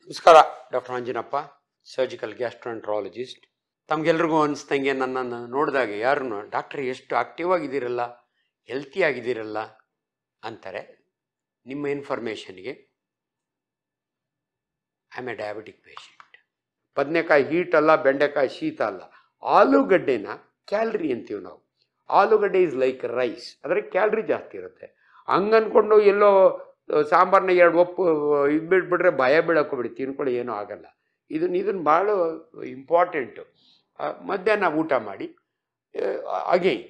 ನಮಸ್ಕಾರ. Doctor Anjanappa, surgical gastroenterologist. ತಮಗೆಲ್ರಿಗೂ ಅನಿಸ್ದಂಗೆ ನನ್ನನ್ನು ನೋಡಿದಾಗ ಯಾರನ್ನು ಡಾಕ್ಟ್ರ್ ಎಷ್ಟು ಆಕ್ಟಿವ್ ಆಗಿದ್ದೀರಲ್ಲ, ಹೆಲ್ತಿ ಆಗಿದ್ದೀರಲ್ಲ ಅಂತಾರೆ. ನಿಮ್ಮ ಇನ್ಫಾರ್ಮೇಷನ್ಗೆ, I am a diabetic patient. ಬದನೆಕಾಯಿ ಹೀಟ್ ಅಲ್ಲ, ಬೆಂಡೆಕಾಯಿ ಶೀತ ಅಲ್ಲ. ಆಲೂಗಡ್ಡೆನ ಕ್ಯಾಲ್ರಿ ಅಂತೀವಿ ನಾವು. ಆಲೂಗಡ್ಡೆ ಈಸ್ ಲೈಕ್ ರೈಸ್, ಆದರೆ ಕ್ಯಾಲ್ರಿ ಜಾಸ್ತಿ ಇರುತ್ತೆ. ಹಂಗನ್ಕೊಂಡು ಎಲ್ಲೋ ಸಾಂಬಾರನ್ನ ಎರಡು ಒಪ್ಪು ಇದು ಬಿಟ್ಬಿಟ್ರೆ ಭಯ ಬೀಳಕ್ಕೋಗ್ಬಿಡಿ, ತಿನ್ಕೊಳ್ಳಿ, ಏನೂ ಆಗಲ್ಲ. ಇದನ್ನು ಭಾಳ ಇಂಪಾರ್ಟೆಂಟು. ಮಧ್ಯಾಹ್ನ ಊಟ ಮಾಡಿ ಅಗೈನ್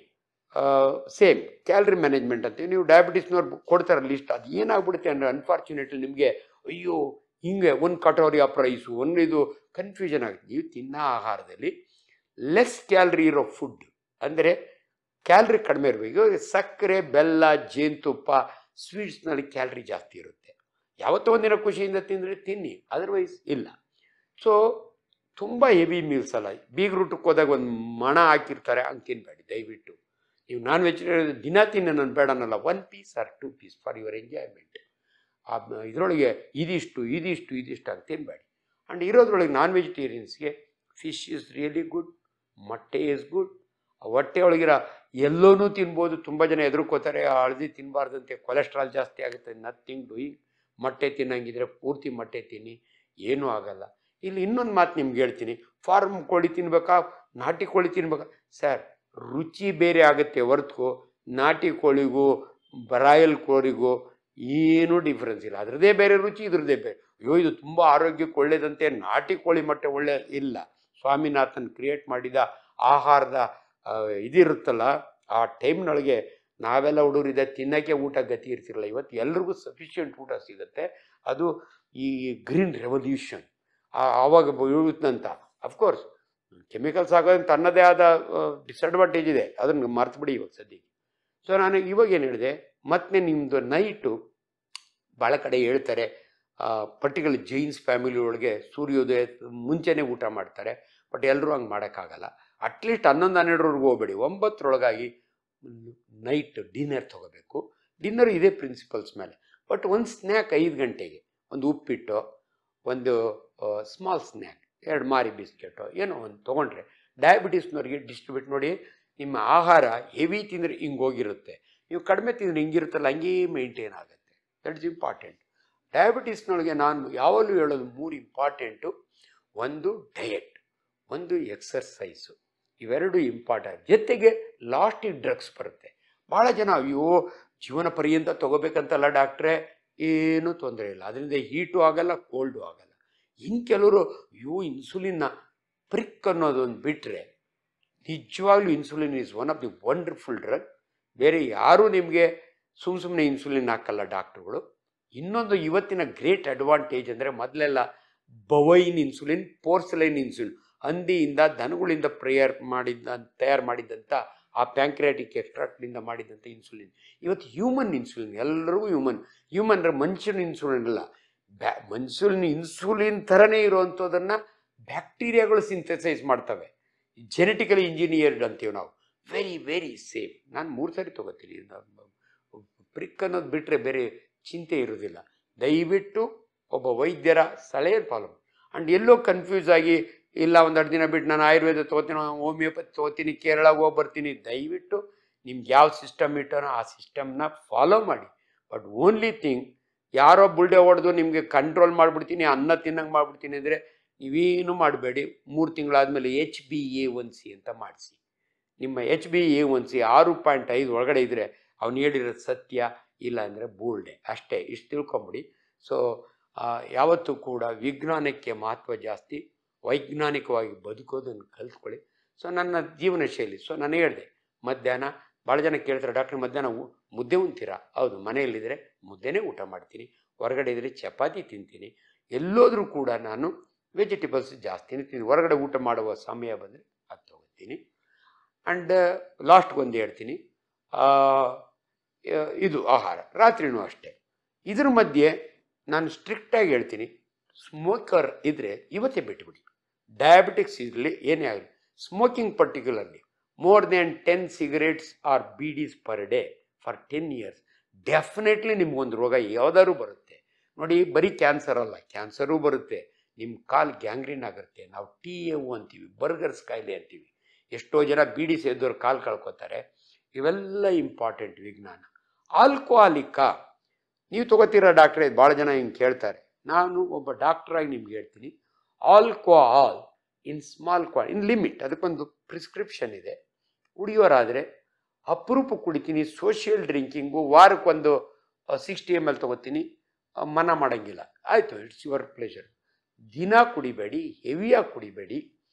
ಸೇಮ್ ಕ್ಯಾಲ್ರಿ ಮ್ಯಾನೇಜ್ಮೆಂಟ್ ಅಂತೀವಿ. ನೀವು ಡಯಾಬಿಟಿಸ್ನವ್ರು ಕೊಡ್ತಾರೆ ಲಿಸ್ಟ್, ಅದು ಏನಾಗ್ಬಿಡುತ್ತೆ ಅಂದರೆ ಅನ್ಫಾರ್ಚುನೇಟ್ಲಿ ನಿಮಗೆ ಅಯ್ಯೋ ಹಿಂಗೆ ಒಂದು ಕಟೋರಿ ಆಫ್ ರೈಸು, ಒಂದು ಇದು ಕನ್ಫ್ಯೂಷನ್ ಆಗುತ್ತೆ. ನೀವು ತಿನ್ನೋ ಆಹಾರದಲ್ಲಿ ಲೆಸ್ ಕ್ಯಾಲ್ರಿ ಇರೋ ಫುಡ್, ಅಂದರೆ ಕ್ಯಾಲ್ರಿ ಕಡಿಮೆ ಇರಬೇಕು. ಸಕ್ಕರೆ, ಬೆಲ್ಲ, ಜೇನುತುಪ್ಪ, ಸ್ವೀಟ್ಸ್ನಲ್ಲಿ ಕ್ಯಾಲ್ರಿ ಜಾಸ್ತಿ ಇರುತ್ತೆ. ಯಾವತ್ತೋ ಒಂದಿನ ಖುಷಿಯಿಂದ ತಿಂದರೆ ತಿನ್ನಿ, ಅದರ್ವೈಸ್ ಇಲ್ಲ. ಸೊ ತುಂಬ ಹೆವಿ ಮೀಲ್ಸ್ ಅಲ್ಲ. ಬೀಗ್ರೂಟಕ್ಕೆ ಹೋದಾಗ ಒಂದು ಮಣ ಹಾಕಿರ್ತಾರೆ, ಹಂಗೆ ತಿನ್ನಬೇಡಿ ದಯವಿಟ್ಟು. ನೀವು ನಾನ್ ವೆಜಿಟೇರಿಯನ್ ದಿನ ತಿನ್ನ ನಾನು ಬೇಡನಲ್ಲ, 1 piece or 2 piece for your enjoyment. ಇದರೊಳಗೆ ಇದಿಷ್ಟು ಅಂತ ತಿನ್ನಬೇಡಿ. ಆ್ಯಂಡ್ ಇರೋದ್ರೊಳಗೆ ನಾನ್ ವೆಜಿಟೇರಿಯನ್ಸ್ಗೆ ಫಿಶ್ ಈಸ್ ರಿಯಲಿ ಗುಡ್, ಮೊಟ್ಟೆ ಈಸ್ ಗುಡ್. ಹೊಟ್ಟೆ ಒಳಗಿರೋ ಎಲ್ಲೋನೂ ತಿನ್ಬೋದು. ತುಂಬ ಜನ ಎದುರ್ಕೋತಾರೆ, ಹಳದಿ ತಿನ್ನಬಾರ್ದಂತೆ, ಕೊಲೆಸ್ಟ್ರಾಲ್ ಜಾಸ್ತಿ ಆಗುತ್ತೆ. Nothing doing. ಮೊಟ್ಟೆ ತಿನ್ನಂಗಿದ್ರೆ ಪೂರ್ತಿ ಮೊಟ್ಟೆ ತಿನ್ನಿ, ಏನೂ ಆಗಲ್ಲ. ಇಲ್ಲಿ ಇನ್ನೊಂದು ಮಾತು ನಿಮ್ಗೆ ಹೇಳ್ತೀನಿ. ಫಾರ್ಮ್ ಕೋಳಿ ತಿನ್ಬೇಕಾ, ನಾಟಿ ಕೋಳಿ ತಿನ್ಬೇಕಾ? ಸರ್, ರುಚಿ ಬೇರೆ ಆಗುತ್ತೆ ಹೊರತು ನಾಟಿ ಕೋಳಿಗೂ ರಾಯಲ್ ಕೋಳಿಗೂ ಏನೂ ಡಿಫ್ರೆನ್ಸ್ ಇಲ್ಲ. ಅದರದ್ದೇ ಬೇರೆ ರುಚಿ, ಇದ್ರದ್ದೇ ಬೇರೆ. ಅಯ್ಯೋ ಇದು ತುಂಬ ಆರೋಗ್ಯಕ್ಕೆ ಒಳ್ಳೇದಂತೆ, ನಾಟಿ ಕೋಳಿ ಮೊಟ್ಟೆ ಒಳ್ಳೆ ಇಲ್ಲ. ಸ್ವಾಮಿನಾಥನ್ ಕ್ರಿಯೇಟ್ ಮಾಡಿದ ಆಹಾರದ ಇದಿರುತ್ತಲ್ಲ, ಆ ಟೈಮ್ನೊಳಗೆ ನಾವೆಲ್ಲ ಹುಡುಗರಿದೆ ತಿನ್ನೋಕ್ಕೆ ಊಟ ಗತಿ ಇರ್ತಿರಲ್ಲ. ಇವತ್ತು ಎಲ್ರಿಗೂ ಸಫಿಷಿಯೆಂಟ್ ಊಟ ಸಿಗುತ್ತೆ. ಅದು ಈ ಗ್ರೀನ್ ರೆವಲ್ಯೂಷನ್ ಆವಾಗ ಇರುತ್ತಂತ. ಅಫ್ಕೋರ್ಸ್ ಕೆಮಿಕಲ್ಸ್ ಆಗೋದು ತನ್ನದೇ ಆದ ಡಿಸ್ಅಡ್ವಾಂಟೇಜ್ ಇದೆ, ಅದನ್ನು ಮರ್ತುಬಿಡಿ ಇವಾಗ ಸದ್ಯಕ್ಕೆ. ಸೊ ನಾನು ಇವಾಗ ಏನು ಹೇಳಿದೆ, ಮತ್ತೆ ನಿಮ್ಮದು ನೈಟು ಭಾಳ ಕಡೆ ಹೇಳ್ತಾರೆ, ಪರ್ಟಿಕ್ಯುಲರ್ ಜೈನ್ಸ್ ಫ್ಯಾಮಿಲಿ ಒಳಗೆ ಸೂರ್ಯೋದಯ ಮುಂಚೆನೇ ಊಟ ಮಾಡ್ತಾರೆ. ಬಟ್ ಎಲ್ಲರೂ ಹಂಗೆ ಮಾಡೋಕ್ಕಾಗಲ್ಲ. ಅಟ್ಲೀಸ್ಟ್ 11-12 ಹೋಗ್ಬೇಡಿ, 9 ನೈಟ್ ಡಿನ್ನರ್ ತೊಗೋಬೇಕು. ಡಿನ್ನರ್ ಇದೇ ಪ್ರಿನ್ಸಿಪಲ್ಸ್ ಮೇಲೆ. ಬಟ್ ಒಂದು ಸ್ನ್ಯಾಕ್ 5 ಗಂಟೆಗೆ, ಒಂದು ಉಪ್ಪಿಟ್ಟು, ಒಂದು ಸ್ಮಾಲ್ ಸ್ನ್ಯಾಕ್, 2 ಮಾರಿ ಬಿಸ್ಕೆಟು, ಏನೋ ಒಂದು ತೊಗೊಂಡ್ರೆ ಡಯಾಬಿಟೀಸ್ನವ್ರಿಗೆ ಡಿಸ್ಟ್ರಿಬ್ಯೂಟ್. ನೋಡಿ, ನಿಮ್ಮ ಆಹಾರ ಹೆವಿ ತಿಂದರೆ ಹಿಂಗೆ ಹೋಗಿರುತ್ತೆ, ನೀವು ಕಡಿಮೆ ತಿಂದರೆ ಹಿಂಗಿರುತ್ತಲ್ಲ, ಹಂಗೇ ಮೇಂಟೈನ್ ಆಗುತ್ತೆ. That is important. ಡಯಾಬಿಟೀಸ್ನೊಳಗೆ ನಾನು ಯಾವಾಗಲೂ ಹೇಳೋದು 3 ಇಂಪಾರ್ಟೆಂಟು. ಒಂದು ಡಯಟ್, ಒಂದು ಎಕ್ಸರ್ಸೈಸು, ಇವೆರಡು ಇಂಪಾರ್ಟೆಂಟ್. ಜೊತೆಗೆ ಲಾಸ್ಟಿಗೆ ಡ್ರಗ್ಸ್ ಬರುತ್ತೆ. ಭಾಳ ಜನ ಅಯ್ಯೋ ಜೀವನ ಪರ್ಯಂತ ತೊಗೋಬೇಕಂತಲ್ಲ ಡಾಕ್ಟ್ರೇ, ಏನೂ ತೊಂದರೆ ಇಲ್ಲ, ಅದರಿಂದ ಹೀಟು ಆಗಲ್ಲ, ಕೋಲ್ಡು ಆಗಲ್ಲ. ಇನ್ನು ಕೆಲವರು ಅಯ್ಯೋ ಇನ್ಸುಲಿನ್ನ ಪ್ರಿಕ್ ಅನ್ನೋದೊಂದು ಬಿಟ್ಟರೆ, ನಿಜವಾಗ್ಲೂ insulin is one of the wonderful drug. ಬೇರೆ ಯಾರೂ ನಿಮಗೆ ಸುಮ್ಮನೆ ಇನ್ಸುಲಿನ್ ಹಾಕಲ್ಲ ಡಾಕ್ಟ್ರುಗಳು. ಇನ್ನೊಂದು ಇವತ್ತಿನ ಗ್ರೇಟ್ ಅಡ್ವಾಂಟೇಜ್ ಅಂದರೆ, ಮೊದಲೆಲ್ಲ ಬವೈನ್ ಇನ್ಸುಲಿನ್, ಪೋರ್ಸಲೈನ್ ಇನ್ಸುಲಿನ್, ಹಂದಿಯಿಂದ ದನಗಳಿಂದ ತಯಾರು ಮಾಡಿದ್ದಂಥ ಆ ಪ್ಯಾಂಕ್ರಿಯಾಟಿಕ್ ಎಕ್ಸ್ಟ್ರಾಕ್ಟ್ನಿಂದ ಮಾಡಿದಂಥ ಇನ್ಸುಲಿನ್. ಇವತ್ತು ಹ್ಯೂಮನ್ ಇನ್ಸುಲಿನ್, ಎಲ್ಲರಿಗೂ ಹ್ಯೂಮನ್ ಅಂದರೆ ಮನುಷ್ಯನ ಇನ್ಸುಲಿನ್ ಅಲ್ಲ, ಇನ್ಸುಲಿನ್ ಥರನೇ ಇರುವಂಥದ್ದನ್ನು ಬ್ಯಾಕ್ಟೀರಿಯಾಗಳು ಸಿಂಥಸೈಸ್ ಮಾಡ್ತವೆ. ಜೆನೆಟಿಕಲಿ ಇಂಜಿನಿಯರ್ಡ್ ಅಂತೀವಿ ನಾವು. Very very safe. ನಾನು 3 ಸಾರಿ ತೊಗೋತೀನಿ. ಪ್ರಿಕ್ ಅನ್ನೋದು ಬಿಟ್ಟರೆ ಬೇರೆ ಚಿಂತೆ ಇರೋದಿಲ್ಲ. ದಯವಿಟ್ಟು ಒಬ್ಬ ವೈದ್ಯರ ಸಲಹೆ ಫಾಲೋ. ಆ್ಯಂಡ್ ಎಲ್ಲೋ ಕನ್ಫ್ಯೂಸ್ ಆಗಿ ಇಲ್ಲ ಒಂದು 2 ದಿನ ಬಿಟ್ಟು ನಾನು ಆಯುರ್ವೇದ ತೊಗೋತೀನಿ, ಹೋಮಿಯೋಪತಿ ತೊಗೋತೀನಿ, ಕೇರಳಗೆ ಹೋಗಿ ಬರ್ತೀನಿ, ದಯವಿಟ್ಟು ನಿಮ್ಗೆ ಯಾವ ಸಿಸ್ಟಮ್ ಇಟ್ಟನೋ ಆ ಸಿಸ್ಟಮ್ನ ಫಾಲೋ ಮಾಡಿ. ಬಟ್ ಓನ್ಲಿ ಥಿಂಗ್, ಯಾರೋ ಬುಲ್ಡೆ ಹೊಡೆದು ನಿಮಗೆ ಕಂಟ್ರೋಲ್ ಮಾಡಿಬಿಡ್ತೀನಿ, ಅನ್ನ ತಿನ್ನಂಗೆ ಮಾಡಿಬಿಡ್ತೀನಿ ಅಂದರೆ ನೀವೇನು ಮಾಡಬೇಡಿ. 3 ತಿಂಗಳಾದಮೇಲೆ HbA1c ಅಂತ ಮಾಡಿಸಿ. ನಿಮ್ಮ HbA1c 6.5 ಒಳಗಡೆ ಇದ್ದರೆ ಅವ್ನು ಹೇಳಿರೋದು ಸತ್ಯ, ಇಲ್ಲ ಅಂದರೆ ಬುಲ್ಡೆ ಅಷ್ಟೇ. ಇಷ್ಟು ತಿಳ್ಕೊಂಬಿಡಿ. ಸೊ ಯಾವತ್ತೂ ಕೂಡ ವಿಜ್ಞಾನಕ್ಕೆ ಮಹತ್ವ ಜಾಸ್ತಿ, ವೈಜ್ಞಾನಿಕವಾಗಿ ಬದುಕೋದನ್ನು ಕಲ್ತ್ಕೊಳ್ಳಿ. ಸೊ ನನ್ನ ಜೀವನ ಶೈಲಿ, ಸೊ ನಾನು ಹೇಳಿದೆ ಮಧ್ಯಾಹ್ನ, ಭಾಳ ಜನ ಕೇಳ್ತಾರೆ ಡಾಕ್ಟ್ರ್ ಮಧ್ಯಾಹ್ನ ಮುದ್ದೆ ಉಣ್ತೀರಾ? ಹೌದು, ಮನೆಯಲ್ಲಿದ್ದರೆ ಮುದ್ದೆನೇ ಊಟ ಮಾಡ್ತೀನಿ, ಹೊರಗಡೆ ಇದ್ದರೆ ಚಪಾತಿ ತಿಂತೀನಿ. ಎಲ್ಲೋದ್ರೂ ಕೂಡ ನಾನು ವೆಜಿಟೇಬಲ್ಸ್ ಜಾಸ್ತಿನೇ ತಿಂತೀನಿ. ಹೊರಗಡೆ ಊಟ ಮಾಡುವ ಸಮಯ ಬಂದರೆ ಅದು ತೊಗೋತೀನಿ. ಆ್ಯಂಡ್ ಲಾಸ್ಟ್ಗೆ ಒಂದು ಹೇಳ್ತೀನಿ, ಇದು ಆಹಾರ ರಾತ್ರಿನೂ ಅಷ್ಟೇ. ಇದ್ರ ಮಧ್ಯೆ ನಾನು ಸ್ಟ್ರಿಕ್ಟಾಗಿ ಹೇಳ್ತೀನಿ, ಸ್ಮೋಕರ್ ಇದ್ದರೆ ಇವತ್ತೇ ಬಿಟ್ಟುಬಿಡಿ. ಡಯಾಬಿಟಿಕ್ಸ್ ಇರಲಿ ಏನೇ ಆಗಲಿ, smoking particularly more than 10 cigarettes or BDs per day for 10 years definitely ನಿಮಗೊಂದು ರೋಗ ಯಾವುದಾದ್ರು ಬರುತ್ತೆ. ನೋಡಿ, ಬರೀ ಕ್ಯಾನ್ಸರ್ ಅಲ್ಲ, ಕ್ಯಾನ್ಸರೂ ಬರುತ್ತೆ, ನಿಮ್ಮ ಕಾಲು ಗ್ಯಾಂಗ್ರೀನ್ ಆಗುತ್ತೆ. ನಾವು TAU ಅಂತೀವಿ, ಬರ್ಗರ್ಸ್ ಕಾಯಿಲೆ ಅಂತೀವಿ. ಎಷ್ಟೋ ಜನ ಬೀಡಿ ಸೇದೋರು ಕಾಲು ಕಳ್ಕೊತಾರೆ. ಇವೆಲ್ಲ ಇಂಪಾರ್ಟೆಂಟ್ ವಿಜ್ಞಾನ. ಆಲ್ಕೋಹಾಲಿಕ್ಕಾ ನೀವು ತಗೋತೀರಾ ಡಾಕ್ಟ್ರೇ? ಭಾಳ ಜನ ಹಿಂಗೆ ಕೇಳ್ತಾರೆ. ನಾನು ಒಬ್ಬ ಡಾಕ್ಟ್ರಾಗಿ ನಿಮ್ಗೆ ಹೇಳ್ತೀನಿ, alcohol in small in limit, ಅದಕ್ಕೊಂದು ಪ್ರಿಸ್ಕ್ರಿಪ್ಷನ್ ಇದೆ. ಕುಡಿಯೋರಾದರೆ ಅಪರೂಪ ಕುಡಿತೀನಿ. ಸೋಷಿಯಲ್ ಡ್ರಿಂಕಿಂಗು ವಾರಕ್ಕೊಂದು 60 ml ತಗೋತೀನಿ, ಮನ ಮಾಡೋಂಗಿಲ್ಲ. ಆಯಿತು, ಇಟ್ಸ್ ಯುವರ್ ಪ್ಲೆಷರ್. ದಿನ ಕುಡಿಬೇಡಿ, ಹೆವಿಯಾಗಿ ಕುಡಿಬೇಡಿ.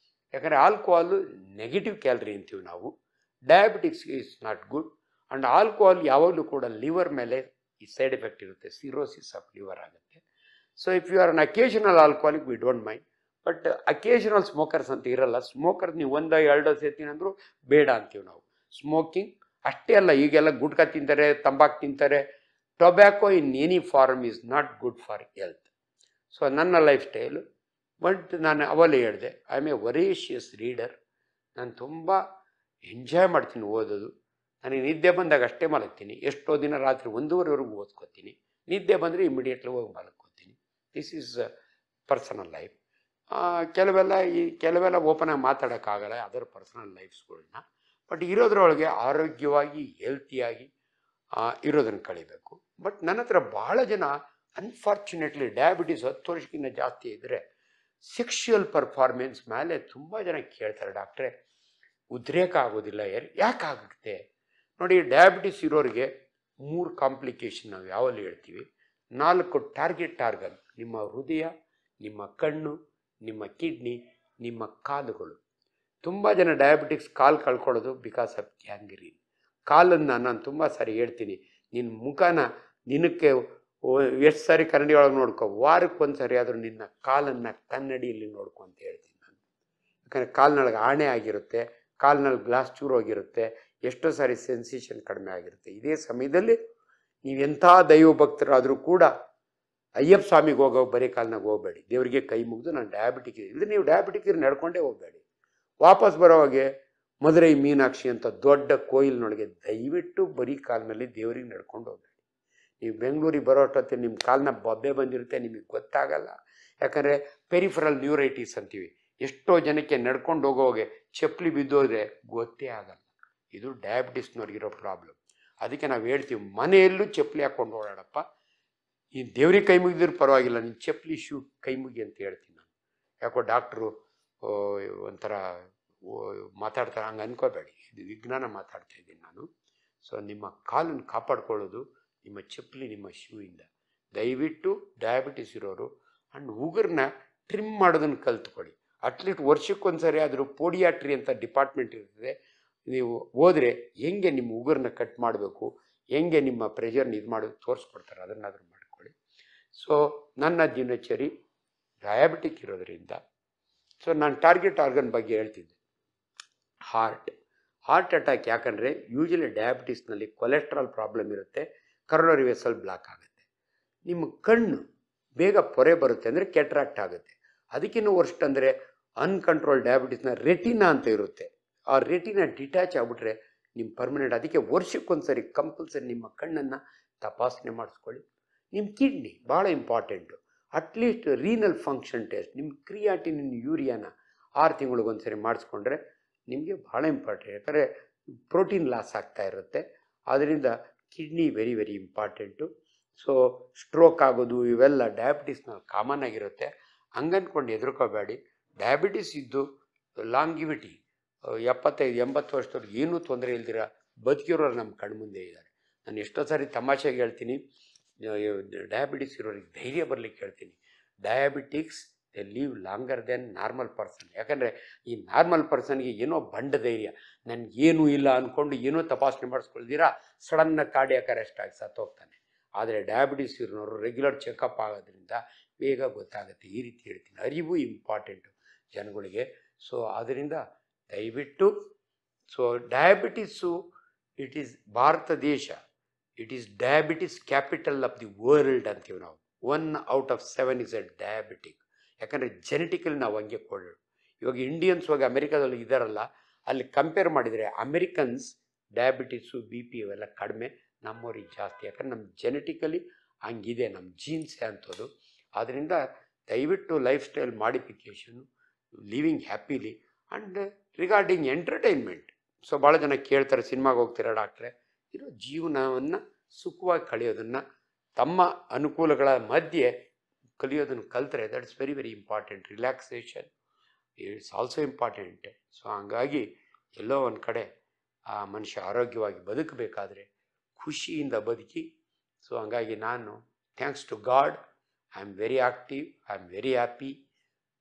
ಯಾಕಂದರೆ ಆಲ್ಕೋಹಾಲು ನೆಗೆಟಿವ್ ಕ್ಯಾಲರಿ ಅಂತೀವಿ ನಾವು. ಡಯಾಬಿಟಿಕ್ಸ್ಗೆ is not good. And alcohol ಯಾವಾಗಲೂ ಕೂಡ ಲಿವರ್ ಮೇಲೆ ಈ ಸೈಡ್ ಎಫೆಕ್ಟ್ ಇರುತ್ತೆ, ಸಿರೋಸಿಸ್ ಆಫ್ ಲಿವರ್ ಆಗುತ್ತೆ. So if you are an occasional alcoholic, we don't mind. But occasional smokers ಅಂತ ಇರಲ್ಲ. ಸ್ಮೋಕರ್ ನೀವು 1-2 ಸೇರ್ತೀನಿ ಅಂದರೂ ಬೇಡ ಅಂತೀವಿ ನಾವು. ಸ್ಮೋಕಿಂಗ್ ಅಷ್ಟೇ ಅಲ್ಲ, ಈಗೆಲ್ಲ ಗುಟ್ಕಾ ತಿಂತಾರೆ, ತಂಬಾಕು ತಿಂತಾರೆ. Tobacco in any form is not good for health. So ನನ್ನ ಲೈಫ್ ಸ್ಟೈಲು. ಬಟ್ ನಾನು ಅವಲೇ ಹೇಳಿದೆ, I am a voracious reader. ನಾನು ತುಂಬ ಎಂಜಾಯ್ ಮಾಡ್ತೀನಿ ಓದೋದು. ನನಗೆ ನಿದ್ದೆ ಬಂದಾಗ ಅಷ್ಟೇ ಮಲಗ್ತೀನಿ. ಎಷ್ಟೋ ದಿನ ರಾತ್ರಿ 1:30ವರೆಗೂ ಓದ್ಕೋತೀನಿ. ನಿದ್ದೆ ಬಂದರೆ ಇಮಿಡಿಯೇಟ್ಲಿ ಹೋಗಿ ಮಲಗ್ಕೋತೀನಿ. This is personal life. ಕೆಲವೆಲ್ಲ ಓಪನ್ ಆಗಿ ಮಾತಾಡೋಕ್ಕಾಗಲ್ಲ ಅದರ ಪರ್ಸನಲ್ ಲೈಫ್ಸ್ಗಳನ್ನ. ಬಟ್ ಇರೋದ್ರೊಳಗೆ ಆರೋಗ್ಯವಾಗಿ ಹೆಲ್ತಿಯಾಗಿ ಇರೋದನ್ನು ಕಳಿಬೇಕು. ಬಟ್ ನನ್ನ ಹತ್ರ ಭಾಳ ಜನ ಅನ್ಫಾರ್ಚುನೇಟ್ಲಿ ಡಯಾಬಿಟೀಸ್ 10 ವರ್ಷಕ್ಕಿಂತ ಜಾಸ್ತಿ ಇದ್ದರೆ ಸೆಕ್ಷುವಲ್ ಪರ್ಫಾರ್ಮೆನ್ಸ್ ಮೇಲೆ ತುಂಬ ಜನ ಕೇಳ್ತಾರೆ, ಡಾಕ್ಟ್ರೇ ಉದ್ರೇಕ ಆಗೋದಿಲ್ಲ, ಯಾಕಾಗುತ್ತೆ? ನೋಡಿ, ಡಯಾಬಿಟಿಸ್ ಇರೋರಿಗೆ 3 ಕಾಂಪ್ಲಿಕೇಶನ್ ನಾವು ಯಾವಲ್ಲಿ ಹೇಳ್ತೀವಿ. 4 ಟಾರ್ಗೆಟ್ ಆರ್ಗನ್: ನಿಮ್ಮ ಹೃದಯ, ನಿಮ್ಮ ಕಣ್ಣು, ನಿಮ್ಮ ಕಿಡ್ನಿ, ನಿಮ್ಮ ಕಾಲುಗಳು. ತುಂಬ ಜನ ಡಯಾಬಿಟಿಕ್ಸ್ ಕಾಲು ಕಳ್ಕೊಳ್ಳೋದು ಬಿಕಾಸ್ ಆಫ್ ಗ್ಯಾಂಗ್ರೀನ್. ಕಾಲನ್ನು ನಾನು ತುಂಬ ಸಾರಿ ಹೇಳ್ತೀನಿ, ನಿನ್ನ ಮುಖನ ದಿನಕ್ಕೆ ಎಷ್ಟು ಸಾರಿ ಕನ್ನಡಿ ಒಳಗೆ ನೋಡ್ಕೊ, ವಾರಕ್ಕೊಂದು ಸರಿ ಆದರೂ ನಿನ್ನ ಕಾಲನ್ನು ಕನ್ನಡಿಯಲ್ಲಿ ನೋಡ್ಕೊ ಅಂತ ಹೇಳ್ತೀನಿ ನಾನು. ಯಾಕಂದರೆ ಕಾಲಿನೊಳಗೆ ಆಣೆ ಆಗಿರುತ್ತೆ, ಕಾಲಿನಲ್ಲಿ ಗ್ಲಾಸ್ ಚೂರು ಹೋಗಿರುತ್ತೆ, ಎಷ್ಟೋ ಸಾರಿ ಸೆನ್ಸೇಷನ್ ಕಡಿಮೆ ಆಗಿರುತ್ತೆ. ಇದೇ ಸಮಯದಲ್ಲಿ ನೀವು ಎಂಥ ದೈವ ಭಕ್ತರಾದರೂ ಕೂಡ ಅಯ್ಯಪ್ಪ ಸ್ವಾಮಿಗೆ ಹೋಗೋ ಬರೀ ಕಾಲಿನಾಗ ಹೋಗಬೇಡಿ. ದೇವರಿಗೆ ಕೈ ಮುಗಿದು ನಾನು ಡಯಾಬಿಟಿಕ್ ಇದ್ರೆ ನೀವು ಡಯಾಬಿಟಿಕ್ ನಡ್ಕೊಂಡೇ ಹೋಗಬೇಡಿ. ವಾಪಸ್ ಬರೋವಾಗೆ ಮಧುರೈ ಮೀನಾಕ್ಷಿ ಅಂತ ದೊಡ್ಡ ಕೋಯಿಲ್ನೊಳಗೆ ದಯವಿಟ್ಟು ಬರೀ ಕಾಲಿನಲ್ಲಿ ದೇವರಿಗೆ ನಡ್ಕೊಂಡು ಹೋಗಬೇಡಿ. ನೀವು ಬೆಂಗಳೂರಿಗೆ ಬರೋ ಅಷ್ಟೊತ್ತಿಗೆ ನಿಮ್ಮ ಕಾಲಿನ ಬೊಬ್ಬೆ ಬಂದಿರುತ್ತೆ, ನಿಮಗೆ ಗೊತ್ತಾಗಲ್ಲ. ಯಾಕಂದರೆ ಪೆರಿಫರಲ್ ನ್ಯೂರೈಟಿಸ್ ಅಂತೀವಿ. ಎಷ್ಟೋ ಜನಕ್ಕೆ ನಡ್ಕೊಂಡು ಹೋಗೋವಾಗೆ ಚಪ್ಪಲಿ ಬಿದ್ದೋದ್ರೆ ಗೊತ್ತೇ ಆಗಲ್ಲ. ಇದು ಡಯಾಬಿಟಿಸ್ನವ್ರಿಗಿರೋ ಪ್ರಾಬ್ಲಮ್. ಅದಕ್ಕೆ ನಾವು ಹೇಳ್ತೀವಿ, ಮನೆಯಲ್ಲೂ ಚಪ್ಪಲಿ ಹಾಕ್ಕೊಂಡು ಓಡಾಡಪ್ಪ. ಈ ದೇವ್ರಿಗೆ ಕೈ ಮುಗಿದ್ರೆ ಪರವಾಗಿಲ್ಲ, ನೀನು ಚಪ್ಪಲಿ ಶೂ ಕೈ ಮುಗಿ ಅಂತ ಹೇಳ್ತೀನಿ ನಾನು. ಯಾಕೋ ಡಾಕ್ಟ್ರು ಒಂಥರ ಮಾತಾಡ್ತಾರೆ, ಹಂಗೆ ಅನ್ಕೋಬೇಡಿ, ಇದು ವಿಜ್ಞಾನ ಮಾತಾಡ್ತಾ ಇದ್ದೀನಿ ನಾನು. ಸೊ ನಿಮ್ಮ ಕಾಲನ್ನು ಕಾಪಾಡ್ಕೊಳ್ಳೋದು ನಿಮ್ಮ ಚಪ್ಪಲಿ, ನಿಮ್ಮ ಶೂ ಇಂದ. ದಯವಿಟ್ಟು ಡಯಾಬಿಟಿಸ್ ಇರೋರು ಆ್ಯಂಡ್ ಉಗುರನ್ನ ಟ್ರಿಮ್ ಮಾಡೋದನ್ನು ಕಲ್ತ್ಕೊಳ್ಳಿ. ಅಟ್ಲೀಸ್ಟ್ ವರ್ಷಕ್ಕೊಂದ್ಸರಿ ಆದರೂ ಪೋಡಿಯಾಟ್ರಿ ಅಂತ ಡಿಪಾರ್ಟ್ಮೆಂಟ್ ಇರ್ತದೆ, ನೀವು ಹೋದರೆ ಹೆಂಗೆ ನಿಮ್ಮ ಉಗುರನ್ನ ಕಟ್ ಮಾಡಬೇಕು, ಹೆಂಗೆ ನಿಮ್ಮ ಪ್ರೆಷರ್ನ ಇದು ಮಾಡೋದು ತೋರಿಸ್ಕೊಡ್ತಾರೆ, ಅದನ್ನಾದರೂ ಮಾಡ್ಕೊಳ್ಳಿ. ಸೊ ನನ್ನ ದಿನಚರಿ ಡಯಾಬಿಟಿಕ್ ಇರೋದ್ರಿಂದ, ಸೊ ನಾನು ಟಾರ್ಗೆಟ್ ಆರ್ಗನ್ ಬಗ್ಗೆ ಹೇಳ್ತಿದ್ದೆ. ಹಾರ್ಟ್ ಅಟ್ಯಾಕ್ ಯಾಕಂದರೆ ಯೂಶಲಿ ಡಯಾಬಿಟಿಸ್ನಲ್ಲಿ ಕೊಲೆಸ್ಟ್ರಾಲ್ ಪ್ರಾಬ್ಲಮ್ ಇರುತ್ತೆ, ಕರೋನರಿ ವೆಸಲ್ ಬ್ಲಾಕ್ ಆಗುತ್ತೆ. ನಿಮ್ಮ ಕಣ್ಣು ಬೇಗ ಪೊರೆ ಬರುತ್ತೆ, ಅಂದರೆ ಕೆಟ್ರಾಕ್ಟ್ ಆಗುತ್ತೆ. ಅದಕ್ಕಿನ್ನೂ ವರ್ಸ್ಟ್ ಅಂದರೆ ಅನ್ಕಂಟ್ರೋಲ್ ಡಯಾಬಿಟಿಸ್ನ ರೆಟಿನಾ ಅಂತ ಇರುತ್ತೆ. ಆ ರೆಟಿನಾ ಡಿಟ್ಯಾಚ್ ಆಗಿಬಿಟ್ರೆ ನಿಮ್ಮ ಪರ್ಮನೆಂಟ್. ಅದಕ್ಕೆ ವರ್ಷಕ್ಕೊಂದ್ಸರಿ ಕಂಪಲ್ಸರಿ ನಿಮ್ಮ ಕಣ್ಣನ್ನು ತಪಾಸಣೆ ಮಾಡಿಸ್ಕೊಳ್ಳಿ. ನಿಮ್ಮ ಕಿಡ್ನಿ ಭಾಳ important. At least renal function test, ನಿಮ್ಮ ಕ್ರಿಯಾಟಿನ್ ಯೂರಿಯಾನ 6 ತಿಂಗಳಿಗೊಂದ್ಸರಿ ಮಾಡಿಸ್ಕೊಂಡ್ರೆ ನಿಮಗೆ ಭಾಳ ಇಂಪಾರ್ಟೆಂಟ್. ಯಾಕಂದರೆ ಪ್ರೋಟೀನ್ ಲಾಸ್ ಆಗ್ತಾ ಇರುತ್ತೆ. ಆದ್ದರಿಂದ kidney very very important. So stroke ಆಗೋದು ಇವೆಲ್ಲ ಡಯಾಬಿಟಿಸ್ನಲ್ಲಿ ಕಾಮನ್ ಆಗಿರುತ್ತೆ. ಹಂಗನ್ಕೊಂಡು ಹೆದರ್ಕೋಬೇಡಿ. ಡಯಾಬಿಟಿಸ್ ಇದ್ದು ಲಾಂಗಿವಿಟಿ 75-80 ವರ್ಷದವ್ರಿಗೆ ಏನೂ ತೊಂದರೆ ಇಲ್ದಿರ ಬದುಕಿರೋರು ನಮ್ಮ ಕಣ್ಮುಂದೆ ಇದ್ದಾರೆ. ನಾನು ಎಷ್ಟೋ ಸಾರಿ ತಮಾಷೆಗೆ ಹೇಳ್ತೀನಿ, ಡಯಾಬಿಟಿಸ್ ಇರೋರಿಗೆ ಧೈರ್ಯ ಬರಲಿಕ್ಕೆ ಹೇಳ್ತೀನಿ. Diabetics they live longer than normal person. ಯಾಕಂದರೆ ಈ ನಾರ್ಮಲ್ ಪರ್ಸನ್ಗೆ ಏನೋ ಬಂಡ ಧೈರ್ಯ, ನನಗೇನೂ ಇಲ್ಲ ಅಂದ್ಕೊಂಡು ಏನೋ ತಪಾಸಣೆ ಮಾಡಿಸ್ಕೊಳ್ದಿರಾ ಸಡನ್ನಾಗಿ ಕಾರ್ಡಿಯಾಕ್ ಅರೆಸ್ಟ್ ಆಗಿ ಸತ್ತೋಗ್ತಾನೆ. ಆದರೆ ಡಯಾಬಿಟಿಸ್ ಇರೋರು ರೆಗ್ಯುಲರ್ ಚೆಕಪ್ ಆಗೋದ್ರಿಂದ ಬೇಗ ಗೊತ್ತಾಗುತ್ತೆ. ಈ ರೀತಿ ಹೇಳ್ತೀನಿ, ಅರಿವು ಇಂಪಾರ್ಟೆಂಟು ಜನಗಳಿಗೆ. ಸೊ ಅದರಿಂದ ದಯವಿಟ್ಟು, so diabetes it is Bharat ದೇಶ, it is diabetes capital of the world ಅಂತೀವಿ ನಾವು. 1 out of 7 is a diabetic. ಯಾಕಂದರೆ ಜೆನೆಟಿಕಲಿ ನಾವು ಹಂಗೆ ಕೊಡೋದು. ಇವಾಗ ಇಂಡಿಯನ್ಸ್ ಹೋಗಿ ಅಮೆರಿಕಾದಲ್ಲಿ ಇದ್ದಾರಲ್ಲ, ಅಲ್ಲಿ ಕಂಪೇರ್ ಮಾಡಿದರೆ ಅಮೆರಿಕನ್ಸ್ ಡಯಾಬಿಟಿಸು BP ಇವೆಲ್ಲ ಕಡಿಮೆ, ನಮ್ಮವ್ರಿಗೆ ಜಾಸ್ತಿ. ಯಾಕಂದ್ರೆ ನಮ್ಮ ಜೆನೆಟಿಕಲಿ ಹಂಗಿದೆ, ನಮ್ಮ ಜೀನ್ಸೇ ಅಂಥದ್ದು. ಆದ್ದರಿಂದ ದಯವಿಟ್ಟು lifestyle modification, living happily. And regarding entertainment, so ಭಾಳ ಜನ ಕೇಳ್ತಾರೆ, ಸಿನಿಮಾಗೆ ಹೋಗ್ತೀರಾ ಡಾಕ್ಟ್ರೆ? ಇರೋ ಜೀವನವನ್ನು ಸುಖವಾಗಿ ಕಳೆಯೋದನ್ನು ತಮ್ಮ ಅನುಕೂಲಗಳ ಮಧ್ಯೆ ಕಲಿಯೋದನ್ನು ಕಲ್ತ್ರೆ that's very very important. Relaxation it's also important. So ಹಂಗಾಗಿ ಎಲ್ಲೋ ಒಂದು ಕಡೆ ಆ ಮನುಷ್ಯ ಆರೋಗ್ಯವಾಗಿ ಬದುಕಬೇಕಾದ್ರೆ ಖುಷಿಯಿಂದ ಬದುಕಿ. ಸೊ ಹಂಗಾಗಿ ನಾನು thanks to God I am very active, I am very happy.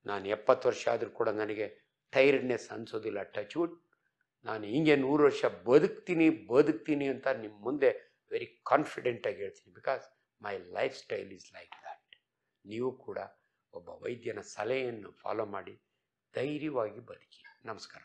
ನಾನು 70 ವರ್ಷ ಆದರೂ ಕೂಡ ನನಗೆ ಟೈರ್ಡ್ನೆಸ್ ಅನಿಸೋದಿಲ್ಲ. Touch wood. ನಾನು ಹಿಂಗೆ 100 ವರ್ಷ ಬದುಕ್ತೀನಿ ಅಂತ ನಿಮ್ಮ ಮುಂದೆ ವೆರಿ ಕಾನ್ಫಿಡೆಂಟಾಗಿ ಹೇಳ್ತೀನಿ. Because my life style is like that. ನೀವು ಕೂಡ ಒಬ್ಬ ವೈದ್ಯನ ಸಲಹೆಯನ್ನು ಫಾಲೋ ಮಾಡಿ ಧೈರ್ಯವಾಗಿ ಬದುಕಿ. ನಮಸ್ಕಾರ.